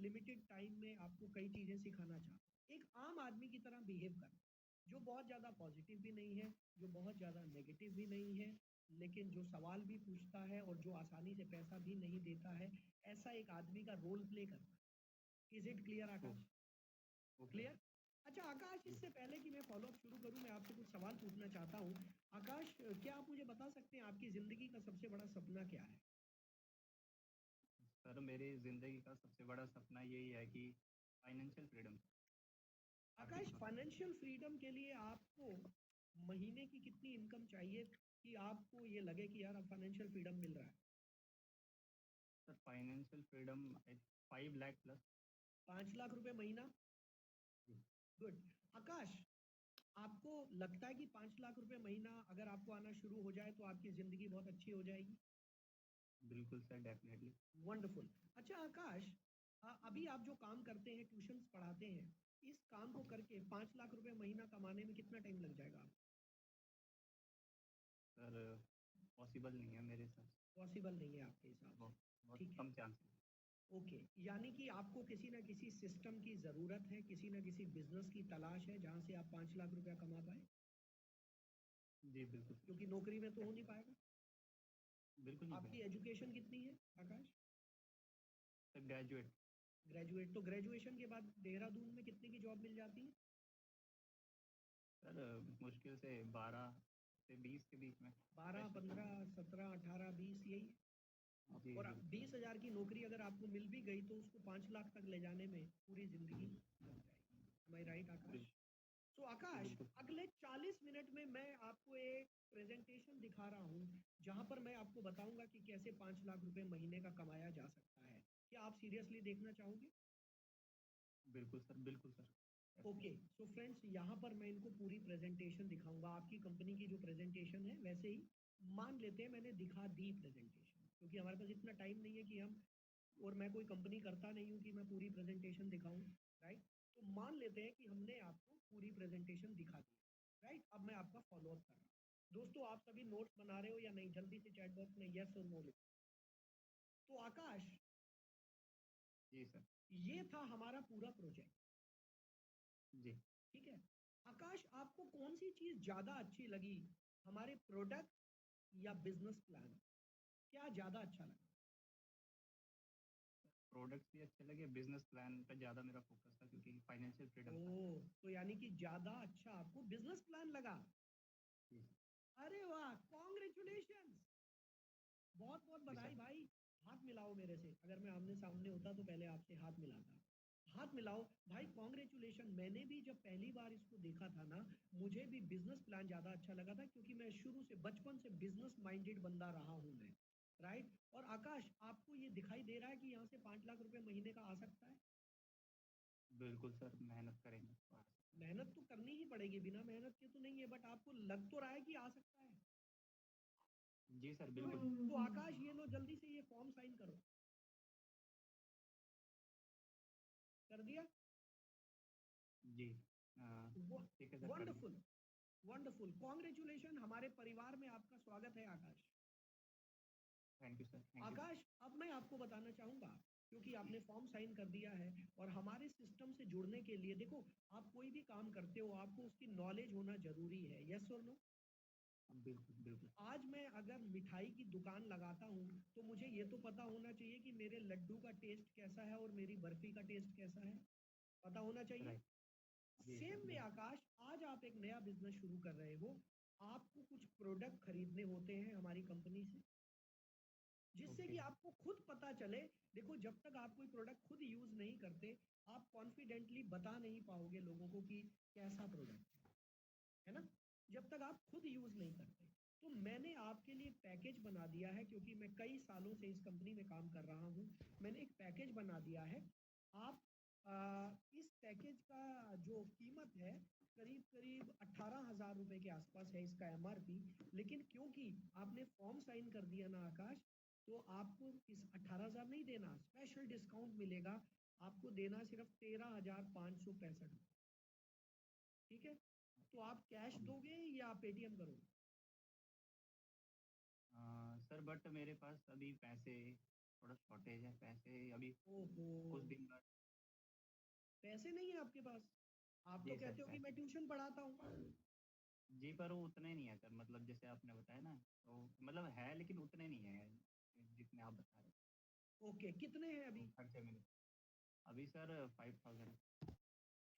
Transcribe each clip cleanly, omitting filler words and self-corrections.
Limited time में आपको कई चीज़ें सिखाना चाहता हूँ। एक आम आदमी की तरह बिहेव करना, जो बहुत ज़्यादा पॉजिटिव भी नहीं है, जो बहुत ज़्यादा नेगेटिव भी नहीं है, लेकिन जो सवाल भी पूछता है और जो आसानी से पैसा भी नहीं देता है, ऐसा एक आदमी का रोल प्ले करना। Is it clear Akash? Clear? अच्छा आकाश, इससे पहले कि मैं फॉलोअप शुरू करूं, मैं आपसे कुछ सवाल पूछना चाहता हूं। आकाश, क्या आप मुझे बता सकते हैं आपकी ज़िंदगी का सबसे बड़ा सपना क्या है? सर मेरी ज़िंदगी का सबसे बड़ा सपना यही है कि फाइनेंशियल फ्रीडम। आकाश, फाइनेंशियल फ्रीडम के लिए आपको महीने की कितनी इनकम चाहिए कि आपको ये लगे कि यार अब फाइनेंशियल फ्रीडम मिल रहा है? Sir financial freedom 5 lakh plus. 5 lakh रुपए महीना? गुड। आकाश, आपको लगता है कि 5 लाख रुपए महीना अगर आपको आना शुरू हो जाए तो आपकी ज़िंदगी बहुत अच्छी हो जाएगी? बिल्कुल सर, डेफिनेटली। वंडरफुल। अच्छा आकाश, अभी आप जो काम करते हैं, ट्यूशन्स पढ़ाते हैं, इस काम को करके 5 लाख रुपए महीना कमाने में कितना टाइम लग जाएगा आपको? सर पॉसिबल नहीं है मेरे हिसाब से, पॉसिबल नहीं है आपके हिसाब से? बहुत ठीक है, कम चांस है। ओके। यानी कि आपको किसी ना किसी सिस्टम की ज़रूरत है, किसी ना किसी बिजनेस की तलाश है जहाँ से आप 5 लाख रुपया कमा पाए, जी बिल्कुल। क्योंकि नौकरी में तो हो नहीं पाएगा। बिल्कुल नहीं आपकी पाएगा। एजुकेशन कितनी है आकाश? Sir graduate. ग्रेजुएट। तो ग्रेजुएशन के बाद देहरादून में कितने की जॉब मिल जाती है? सर मुश्किल से 12 से 20 के बीच में। 12, 15, 17, 18, 20, यही? जी और बिल्कुल। 20,000 की नौकरी अगर आपको मिल भी गई तो उसको 5 लाख तक ले जाने में पूरी जिंदगी लग जाएगी। Am I right आकाश? तो आकाश, बिल्कुल। अगले 40 मिनट में मैं आपको एक प्रेजेंटेशन दिखा रहा हूँ जहाँ पर मैं आपको बताऊंगा कि कैसे 5 लाख रुपए महीने का कमाया जा सकता है। क्या आप सीरियसली देखना चाहोगे? बिल्कुल सर, बिल्कुल सर। ओके, सो फ्रेंड्स, यहाँ पर मैं इनको पूरी प्रेजेंटेशन दिखाऊंगा। आपकी कंपनी की जो प्रेजेंटेशन है वैसे ही मान लेते हैं मैंने दिखा दी प्रेजेंटेशन, क्योंकि हमारे पास इतना टाइम नहीं है कि हम, और मैं कोई कंपनी करता नहीं हूँ कि मैं पूरी प्रेजेंटेशन दिखाऊं, राइट? तो मान लेते हैं कि हमने आपको पूरी प्रेजेंटेशन दिखा दी, राइट? अब मैं आपका फॉलोअप कर रहा हूँ। दोस्तों, आप सभी नोट्स बना रहे हो या नहीं? जल्दी से चैट बॉक्स में यस और नो लिखो। तो आकाश, जी सर। ये था हमारा पूरा प्रोजेक्ट, जी। ठीक है? आकाश, आपको कौन सी चीज ज्यादा अच्छी लगी, हमारे प्रोडक्ट या बिजनेस प्लान? क्या ज्यादा अच्छा लगा? प्रोडक्ट्स भी अच्छे लगे, बिजनेस प्लान पे ज़्यादा मेरा फोकस था क्योंकि फाइनेंशियल फ्रीडम था। ओ, तो यानी कि ज्यादा अच्छा आपको बिजनेस प्लान लगा। जी। अरे वाह, कॉन्ग्रेचुलेशन, बहुत बहुत जी बधाई सर। भाई। हाथ मिलाओ मेरे से, अगर मैं आमने सामने होता तो पहले आपसे हाथ मिलाता। हाथ मिलाओ भाई, कॉन्ग्रेचुलेशन। मैंने भी जब पहली बार इसको देखा था ना, मुझे भी बिजनेस प्लान ज़्यादा अच्छा लगा था, क्योंकि मैं शुरू से बचपन से बिजनेस माइंडेड बंदा रहा हूँ मैं, राइट? और आकाश, आपको ये दिखाई दे रहा है कि यहाँ से 5 लाख रुपए महीने का आ सकता है? बिल्कुल सर, मेहनत करेंगे। मेहनत तो करनी ही पड़ेगी, बिना मेहनत के तो नहीं है, बट आपको लग तो रहा है कि आ सकता है? जी सर, गुड। बिल्कुल। तो आकाश, ये लो जल्दी से ये फॉर्म साइन करो। कर दिया? जी। ठीक है सर, कर दी। Wonderful, wonderful, congratulation. हमारे परिवार में आपका स्वागत है Akash. Thank you sir, thank you. Akash, अब मैं आपको बताना चाहूंगा, क्योंकि आपने फॉर्म साइन कर दिया है और हमारे सिस्टम से जुड़ने के लिए, देखो, आप कोई भी काम करते हो आपको उसकी नॉलेज होना जरूरी है, यस और नो? बिल्कुल बिल्कुल। आज मैं अगर मिठाई की दुकान लगाता हूँ तो मुझे ये तो पता होना चाहिए कि मेरे लड्डू का टेस्ट कैसा है और मेरी बर्फी का टेस्ट कैसा है, पता होना चाहिए। राइट। जी सर, सेम में बिल्कुल। आकाश, आज आप एक नया बिजनेस शुरू कर रहे हो, आपको कुछ प्रोडक्ट खरीदने होते हैं हमारी कंपनी से, जिससे ओके। कि आपको खुद पता चले। देखो, जब तक आप कोई प्रोडक्ट खुद यूज नहीं करते, आप कॉन्फिडेंटली बता नहीं पाओगे लोगों को कि कैसा प्रोडक्ट है ना, जब तक आप खुद यूज नहीं करते। तो मैंने आपके लिए एक पैकेज बना दिया है, क्योंकि मैं कई सालों से इस कंपनी में काम कर रहा हूँ। मैंने एक पैकेज बना दिया है। आप इस पैकेज का जो कीमत है, करीब करीब 18,000 रुपए के आसपास है इसका एमआरपी। लेकिन क्योंकि आपने फॉर्म साइन कर दिया ना आकाश, तो आपको इस 18,000 नहीं देना, स्पेशल डिस्काउंट मिलेगा। आपको देना सिर्फ 13,565। ठीक है? तो आप कैश जी। दोगे या पेटीएम करोगे? सर बट मेरे पास अभी पैसे थोड़ा शॉर्टेज है पैसे अभी ओहो, कुछ दिन बाद। पैसे नहीं है आपके पास? आप तो जी सर कहते हो कि मैं पैसे, ट्यूशन पढ़ाता हूँ। जी पर वो उतने नहीं है सर, मतलब जैसे आपने बताया ना, तो मतलब है लेकिन उतने नहीं है जितने आप बता रहे हैं। ओके, कितने हैं तो अभी? खर्चे में अभी सर 5000।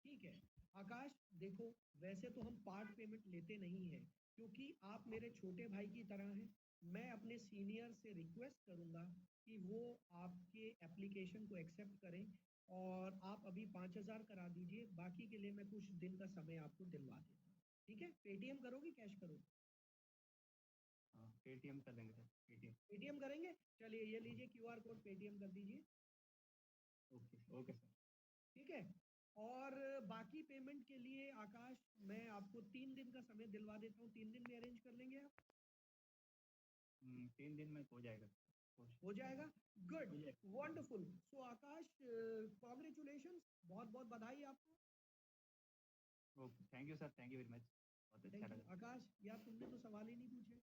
ठीक है आकाश, देखो वैसे तो हम पार्ट पेमेंट लेते नहीं हैं, क्योंकि आप मेरे छोटे भाई की तरह हैं। मैं अपने सीनियर से रिक्वेस्ट करूंगा कि वो आपके एप्लीकेशन को एक्सेप्ट करें, और आप अभी 5,000 करा दीजिए, बाकी के लिए मैं कुछ दिन का समय आपको दिलवा देता हूँ। ठीक है, पेटीएम करोगे कैश करोगे? हाँ पेटीएम कर देंगे सर, पेटीएम। पेटीएम करेंगे, चलिए ये लीजिए क्यूआर कोड, पेटीएम कर दीजिए। Okay okay sir. ठीक है, और बाकी पेमेंट के लिए आकाश, मैं आपको 3 दिन का समय दिलवा देता हूँ, 3 दिन में अरेंज कर लेंगे आप? 3 दिन में हो जाएगा, हो कोशिश जाएगा, करेंगे। गुड, हो जाएगा। वंडरफुल। सो आकाश, कॉन्ग्रेचुलेशन, बहुत बहुत बधाई आपको। Okay thank you sir, thank you very much, बहुत अच्छा थैंक यू लगा। आकाश, यार तुमने तो सवाल ही नहीं पूछे।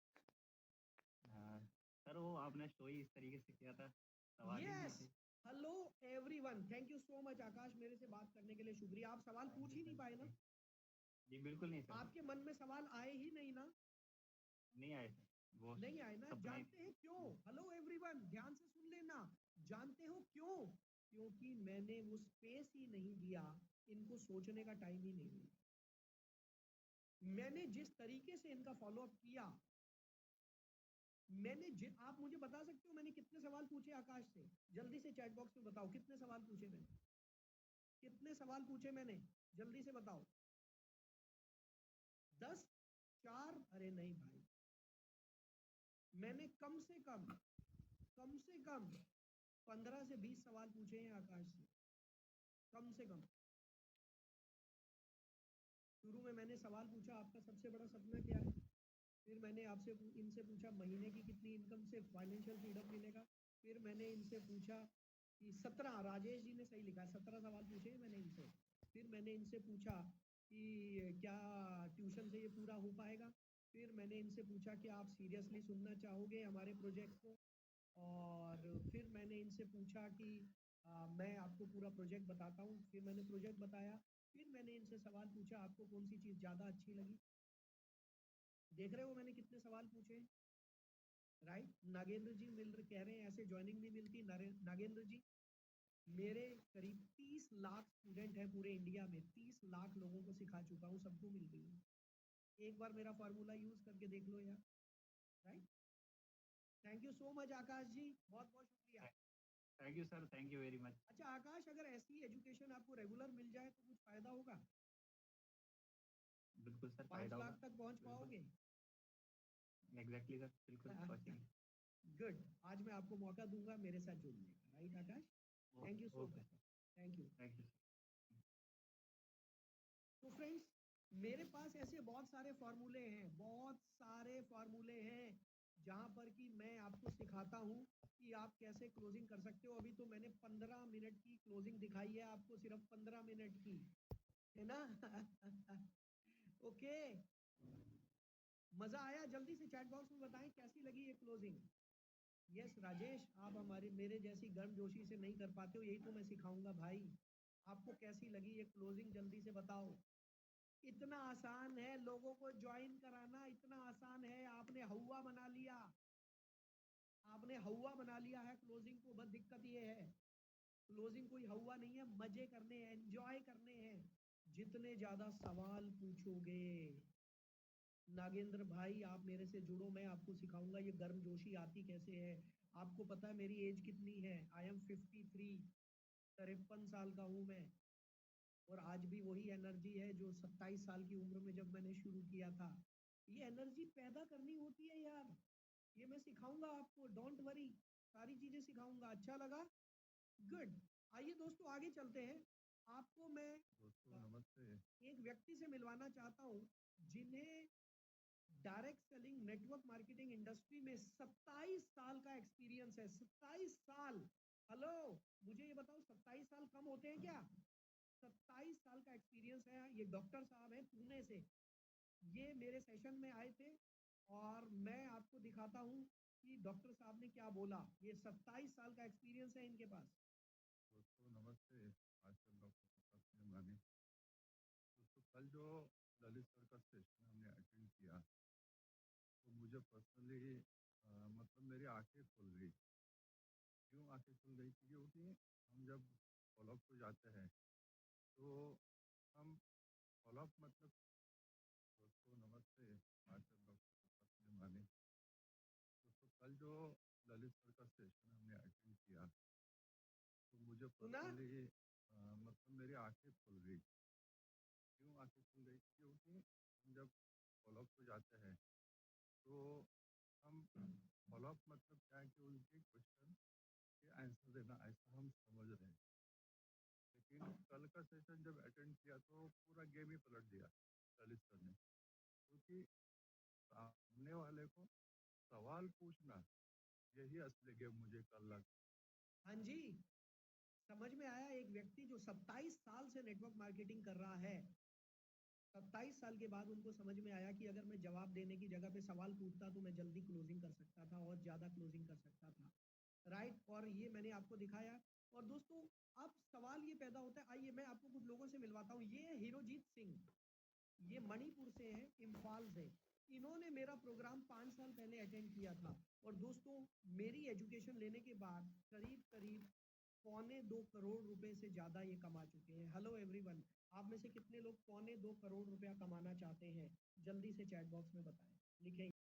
हाँ, सर वो आपने स्टोरी इस तरीके से किया था, सवाल ही नहीं यस, थे। Hello everyone, thank you so much Akash, मेरे से बात करने के लिए शुक्रिया। आप सवाल थैंक पूछ यू ही नहीं सर, पाए ना? जी। जी बिल्कुल नहीं सर, आपके मन में सवाल आए ही नहीं ना? नहीं आए सर, वो नहीं आए ना? सपना ही जानते हैं क्यों? हेलो एवरीवन, ध्यान से सुन लेना। जानते हो क्यों? क्योंकि मैंने वो स्पेस ही नहीं दिया, इनको सोचने का टाइम ही नहीं दिया। मैंने जिस तरीके से इनका फॉलोअप किया, आप मुझे बता सकते हो मैंने कितने सवाल पूछे आकाश से? जल्दी से चैट बॉक्स में बताओ, कितने सवाल पूछे मैंने? कितने सवाल पूछे मैंने? जल्दी से बताओ। 10? 4? अरे नहीं भाई, मैंने कम से कम 15 से 20 सवाल पूछे हैं आकाश से, कम से कम। शुरू में मैंने सवाल पूछा, आपका सबसे बड़ा सपना क्या है? फिर मैंने इनसे पूछा महीने की कितनी इनकम से फाइनेंशियल फ्रीडम मिलेगा। फिर मैंने इनसे पूछा कि 17, राजेश जी ने सही लिखा है, 17 सवाल पूछे हैं मैंने इनसे। फिर मैंने इनसे पूछा कि क्या ट्यूशन से ये पूरा हो पाएगा। फिर मैंने इनसे पूछा कि आप सीरियसली सुनना चाहोगे हमारे प्रोजेक्ट को। और फिर मैंने इनसे पूछा कि मैं आपको पूरा प्रोजेक्ट बताता हूँ। फिर मैंने प्रोजेक्ट बताया। फिर मैंने इनसे सवाल पूछा, आपको कौन सी चीज़ ज़्यादा अच्छी लगी? देख रहे हो मैंने कितने सवाल पूछे, राइट? नागेंद्र जी मिल रहे, कह रहे हैं ऐसे ज्वाइनिंग नहीं मिलती। नागेंद्र जी, मेरे करीब 30 लाख स्टूडेंट हैं पूरे इंडिया में, 30 लाख लोगों को सिखा चुका हूँ, सबको मिल गई है। एक बार मेरा फार्मूला यूज करके देख लो यार, right? Thank you so much Akash ji, बहुत बहुत शुक्रिया। Thank you sir, thank you very much. अच्छा आकाश, अगर ऐसी एजुकेशन आपको रेगुलर मिल जाए तो कुछ फायदा होगा? बिल्कुल सर, 5 फायदा होगा। लाख तक पहुंच बिल्कुल, पाओगे? एग्जैक्टली सर, बिल्कुल पहुँचेंगे। गुड, आज मैं आपको मौका दूंगा मेरे साथ जुड़ने का, right Akash? Thank you so okay much, sir, thank you. Thank you sir. तो फ्रेंड्स, मेरे पास ऐसे बहुत सारे फार्मूले हैं, बहुत सारे फार्मूले हैं, जहाँ पर कि मैं आपको सिखाता हूँ कि आप कैसे क्लोजिंग कर सकते हो। अभी तो मैंने 15 मिनट की क्लोजिंग दिखाई है आपको, सिर्फ 15 मिनट की, है ना? ओके, मजा आया? जल्दी से चैट बॉक्स में बताएं कैसी लगी ये क्लोजिंग। यस राजेश, आप हमारे मेरे जैसी गर्मजोशी से नहीं कर पाते हो, यही तो मैं सिखाऊंगा भाई। आपको कैसी लगी ये क्लोजिंग, जल्दी से बताओ। इतना आसान है लोगों को ज्वाइन कराना, इतना आसान है। आपने हवा बना लिया, आपने हवा बना लिया है क्लोजिंग को। बस दिक्कत ये है, क्लोजिंग कोई हवा नहीं है, मजे करने हैं, एंजॉय करने हैं। जितने ज्यादा सवाल पूछोगे, नागेंद्र भाई आप मेरे से जुड़ो, मैं आपको सिखाऊंगा ये गर्मजोशी आती कैसे है। आपको पता है मेरी एज कितनी है? आई एम 53, 53 साल का हूँ मैं। और आज भी वही एनर्जी है जो 27 साल की उम्र में जब मैंने शुरू किया था। ये एनर्जी पैदा करनी होती है यार, ये मैं सिखाऊंगा आपको, डोंट वरी, सारी चीजें सिखाऊंगा। अच्छा लगा? गुड। आइए दोस्तों आगे चलते हैं। आपको मैं दोस्तों नमस्ते, एक व्यक्ति से मिलवाना चाहता हूँ जिन्हें direct selling network marketing industry में 27 साल का एक्सपीरियंस है। 27 साल, हेलो, मुझे ये बताओ 27 साल कम होते हैं क्या? 27 साल का एक्सपीरियंस है। ये डॉक्टर साहब हैं पुणे से, ये मेरे सेशन में आए थे। और मैं आपको दिखाता हूँ कि डॉक्टर साहब ने क्या बोला। ये 27 साल का एक्सपीरियंस है इनके पास। दोस्तों नमस्ते। आजकल डॉक्टर प्रकाश निरमानी। दोस्तों कल जो ललित सर का सेशन हमने अटेंड किया तो मुझे पर्सनली मतलब मेरी आंखें खुल गई। क्यों आंखें खुल गई? क्योंकि हम जब फॉलोअप को जाते हैं तो हम फॉलोअप मतलब दोस्तों नमस्ते। आजकल डॉक्टर प्रकाश निरमानी। दोस्तों कल जो ललित सर का सेशन हमने अटेंड किया तो मुझे सुना? पर्सनली मतलब मेरी आंखें खुल गई। क्यों आंखें खुल गई? क्योंकि हम जब फॉलोअप को जाते हैं तो हम फॉलोअप मतलब क्या है कि उनके क्वेश्चन के आंसर देना ऐसा हम समझ रहे हैं। लेकिन कल का सेशन जब अटेंड किया तो पूरा गेम ही पलट दिया ललित सर ने। क्योंकि सामने वाले को सवाल पूछना यही असली गेम मुझे कल लगा। हाँ जी, समझ में आया। एक व्यक्ति जो 27 साल से नेटवर्क मार्केटिंग कर रहा है, 27 साल के बाद उनको समझ में आया कि अगर मैं जवाब देने की जगह पे सवाल पूछता तो मैं जल्दी क्लोजिंग कर सकता था और ज़्यादा क्लोजिंग कर सकता था। राइट? और ये मैंने आपको दिखाया। और दोस्तों, अब सवाल ये पैदा होता है, आइए मैं आपको कुछ लोगों से मिलवाता हूँ। ये है हीरोजीत सिंह, ये मणिपुर से हैं, इम्फाल से। इन्होंने मेरा प्रोग्राम 5 साल पहले अटेंड किया था। और दोस्तों, मेरी एजुकेशन लेने के बाद करीब-करीब पौने 2 करोड़ रुपए से ज़्यादा ये कमा चुके हैं। हेलो एवरीवन, आप में से कितने लोग पौने 2 करोड़ रुपया कमाना चाहते हैं? जल्दी से चैट बॉक्स में बताएँ, लिखें।